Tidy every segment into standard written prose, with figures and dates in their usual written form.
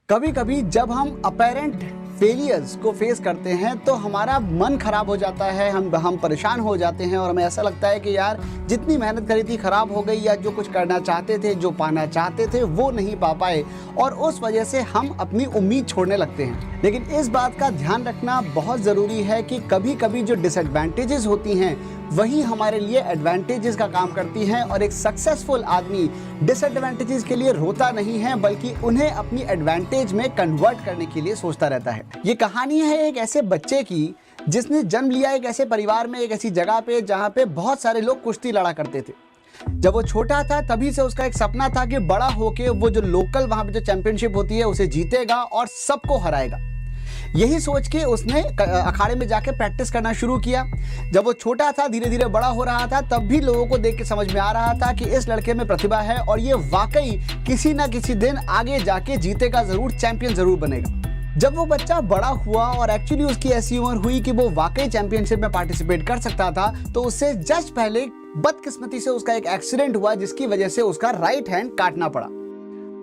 कभी कभी जब हम अपेरेंट फेलियर्स को फेस करते हैं तो हमारा मन खराब हो जाता है, हम परेशान हो जाते हैं और हमें ऐसा लगता है कि यार जितनी मेहनत करी थी खराब हो गई, या जो कुछ करना चाहते थे, जो पाना चाहते थे वो नहीं पा पाए, और उस वजह से हम अपनी उम्मीद छोड़ने लगते हैं। लेकिन इस बात का ध्यान रखना बहुत ज़रूरी है कि कभी कभी जो डिसएडवांटेजेस होती हैं वही हमारे लिए एडवांटेजेस का काम करती हैं, और एक सक्सेसफुल आदमी डिसएडवांटेजेस के लिए रोता नहीं है बल्कि उन्हें अपनी एडवांटेज में कन्वर्ट करने के लिए सोचता रहता है। ये कहानी है एक ऐसे बच्चे की जिसने जन्म लिया एक ऐसे परिवार में, एक ऐसी जगह पे जहाँ पे बहुत सारे लोग कुश्ती लड़ा करते थे। जब वो छोटा था तभी से उसका एक सपना था कि बड़ा होके वो जो लोकल वहाँ पे जो चैंपियनशिप होती है उसे जीतेगा और सबको हराएगा। यही सोच के उसने अखाड़े में जाके प्रैक्टिस करना शुरू किया। जब वो छोटा था, धीरे धीरे बड़ा हो रहा था, तब भी लोगों को देख के समझ में आ रहा था कि इस लड़के में प्रतिभा है और ये वाकई किसी ना किसी दिन आगे जाके जीतेगा जरूर, चैंपियन जरूर बनेगा। जब वो बच्चा बड़ा हुआ और एक्चुअली उसकी ऐसी उम्र हुई कि वो वाकई चैंपियनशिप में पार्टिसिपेट कर सकता था, तो उससे जस्ट पहले बदकिस्मती से उसका एक एक्सीडेंट हुआ जिसकी वजह से उसका राइट हैंड काटना पड़ा।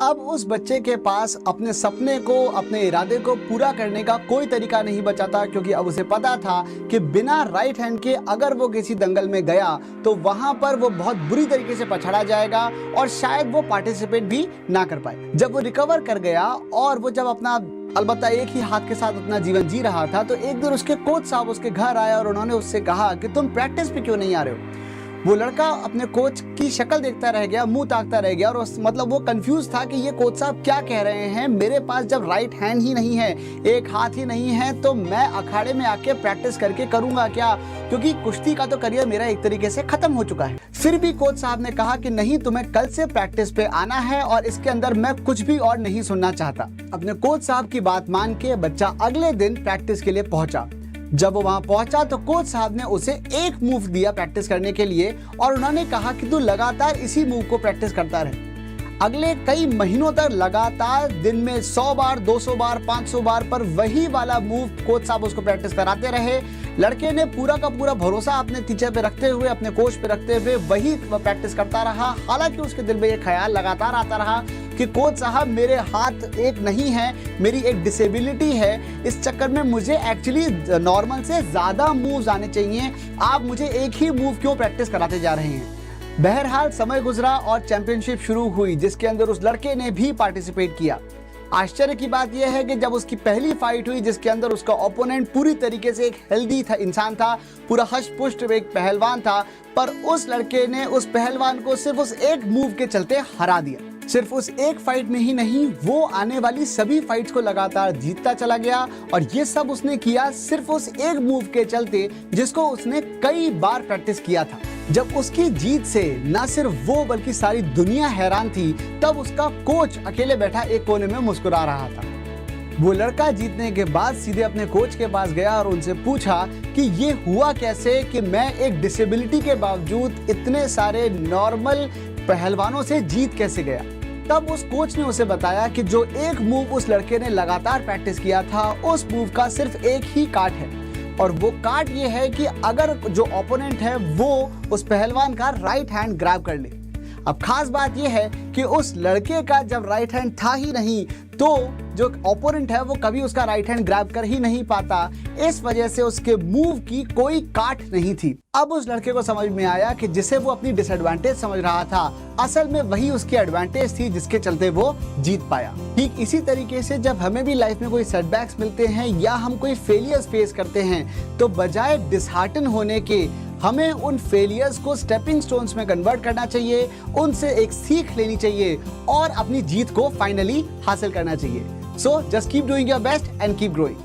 अब उस बच्चे के पास अपने सपने को, अपने इरादे को पूरा करने का कोई तरीका नहीं बचा था, क्योंकि अब उसे पता था कि बिना राइट हैंड के अगर वो किसी दंगल में गया तो वहां पर वो बहुत बुरी तरीके से पछाड़ा जाएगा और शायद वो पार्टिसिपेट भी ना कर पाए। जब वो रिकवर कर गया और वो जब अपना अलबत्ता एक ही हाथ के साथ अपना जीवन जी रहा था, तो एक दिन उसके कोच साहब उसके घर आए और उन्होंने उससे कहा कि तुम प्रैक्टिस पे क्यों नहीं आ रहे हो। वो लड़का अपने कोच की शक्ल देखता रह गया, मुंह ताकता रह गया, और वो कंफ्यूज था कि ये कोच साहब क्या कह रहे हैं। मेरे पास जब राइट हैंड ही नहीं है, एक हाथ ही नहीं है, तो मैं अखाड़े में आके प्रैक्टिस करके करूंगा क्या, क्योंकि कुश्ती का तो करियर मेरा एक तरीके से खत्म हो चुका है। फिर भी कोच साहब ने कहा कि नहीं, तुम्हें कल से प्रैक्टिस पे आना है और इसके अंदर मैं कुछ भी और नहीं सुनना चाहता। अपने कोच साहब की बात मान के बच्चा अगले दिन प्रैक्टिस के लिए पहुंचा। जब वो वहां पहुंचा तो कोच साहब ने उसे एक मूव दिया प्रैक्टिस करने के लिए, और उन्होंने कहा कि तू लगातार इसी मूव को प्रैक्टिस करता रहे। अगले कई महीनों तक लगातार दिन में 100 बार, 200 बार, 500 बार पर वही वाला मूव कोच साहब उसको प्रैक्टिस कराते रहे। लड़के ने पूरा का पूरा भरोसा अपने टीचर पे रखते हुए, अपने कोच पे रखते हुए वही प्रैक्टिस करता रहा। हालांकि उसके दिल में ये ख्याल लगातार आता रहा कि कोच साहब मेरे हाथ एक नहीं है, मेरी एक डिसेबिलिटी है, इस चक्कर में मुझे एक्चुअली नॉर्मल से ज़्यादा मूव्स आने चाहिए, आप मुझे एक ही मूव क्यों प्रैक्टिस कराते जा रहे हैं। बहरहाल समय गुजरा और चैंपियनशिप शुरू हुई, जिसके अंदर उस लड़के ने भी पार्टिसिपेट किया। आश्चर्य की बात यह है कि जब उसकी पहली फाइट हुई जिसके अंदर उसका ओपोनेंट पूरी तरीके से एक हेल्दी था, इंसान था, पूरा हष्ट पुष्ट एक पहलवान था, पर उस लड़के ने उस पहलवान को सिर्फ उस एक मूव के चलते हरा दिया। सिर्फ उस एक फाइट में ही नहीं, वो आने वाली सभी फाइट्स को लगातार जीतता चला गया, और ये सब उसने किया सिर्फ उस एक मूव के चलते जिसको उसने कई बार प्रैक्टिस किया था। जब उसकी जीत से न सिर्फ वो बल्कि सारी दुनिया हैरान थी, तब उसका कोच अकेले बैठा एक कोने में मुस्कुरा रहा था। वो लड़का जीतने के बाद सीधे अपने कोच के पास गया और उनसे पूछा कि ये हुआ कैसे कि मैं एक डिसेबिलिटी के बावजूद इतने सारे नॉर्मल पहलवानों से जीत कैसे गया। तब उस कोच ने उसे बताया कि जो एक मूव उस लड़के ने लगातार प्रैक्टिस किया था, उस मूव का सिर्फ एक ही काट है, और वो काट ये है कि अगर जो ओपोनेंट है वो उस पहलवान का राइट हैंड ग्रैब कर ले। अब खास बात यह है कि उस लड़के का जब राइट हैंड था ही नहीं, तो जो ओपोनेंट है वो कभी उसका राइट हैंड ग्रैब कर ही नहीं पाता। इस वजह से उसके मूव की कोई काट नहीं थी। अब उस लड़के को समझ में आया कि जिसे वो अपनी डिसएडवांटेज समझ रहा था, असल में वही उसकी एडवांटेज थी जिसके चलते वो जीत पाया। ठीक इसी तरीके से जब हमें भी लाइफ में कोई सेटबैक्स मिलते हैं या हम कोई फेलियर्स फेस करते हैं, तो बजाय डिसहार्टन होने के हमें उन फेलियर्स को स्टेपिंग स्टोन्स में कन्वर्ट करना चाहिए, उनसे एक सीख लेनी चाहिए और अपनी जीत को फाइनली हासिल करना चाहिए। So just keep doing your best and keep growing.